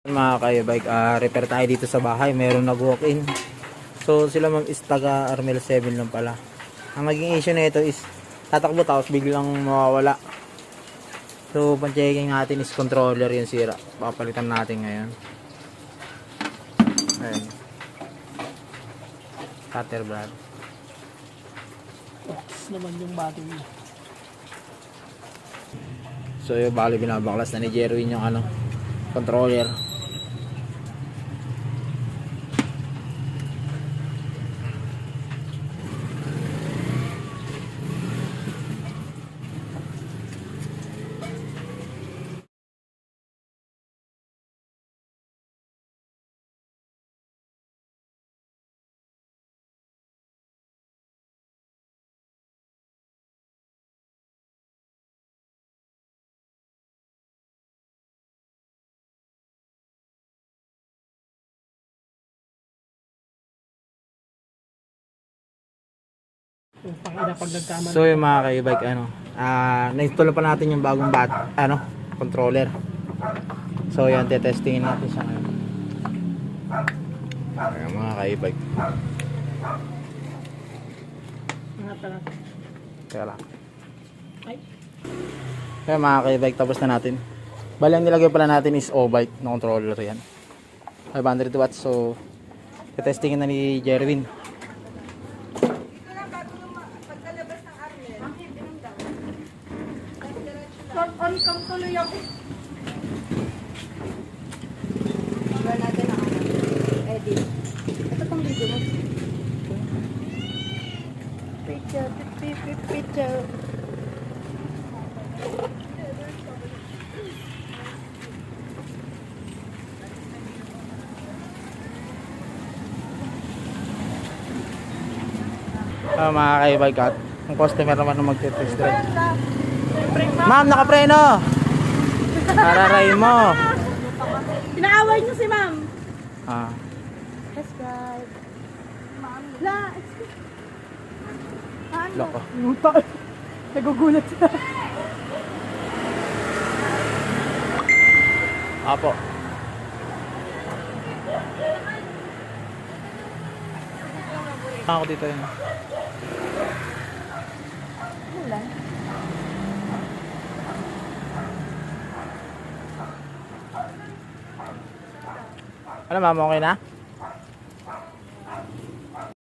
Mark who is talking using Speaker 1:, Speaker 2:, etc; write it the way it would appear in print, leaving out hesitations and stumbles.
Speaker 1: Mga ka-e-bike, repair tayo dito sa bahay. Meron nag-walk-in. So sila ma'am is taga Armel 7 lang pala. Ang maging issue na ito is tatakbo tapos biglang mawawala. So pan-checking natin is controller yung sira. Papalitan natin ngayon. Ayan. Cutter brad.
Speaker 2: Box naman yung battery.
Speaker 1: So yung bali binabaklas na ni Jerwin yung controller.
Speaker 2: Yung pangina pag nagkamali.
Speaker 1: So yung mga ka-e-bike na-install pa natin yung bagong controller. So yan, tetestingin natin siya ngayon. Ayan mga ka-e-bike.
Speaker 2: Mga pala.
Speaker 1: Kaya lang.
Speaker 2: Ay.
Speaker 1: Kaya mga ka-e-bike, tapos na natin. Bali ang nilagay pala natin is O-bike na controller yan. 500 watts. So tetestingin na ni Jerwin.
Speaker 2: On cam tuloy ako.
Speaker 3: Wala natin ang edit. Ito pang video mo. Picture, picture.
Speaker 1: Mga ka-e-bike, ang customer naman na magte-test drive. Ma'am, nakapreno! Pararay mo!
Speaker 3: Inaaway niyo si ma'am.
Speaker 1: Ah.
Speaker 3: Yes, guys. Ma'am. La, excuse. Ano?
Speaker 1: Loko.
Speaker 2: Nagugulat siya.
Speaker 1: Apo. Ako dito yun.
Speaker 3: Wala.
Speaker 1: Ano ma'am, okay na?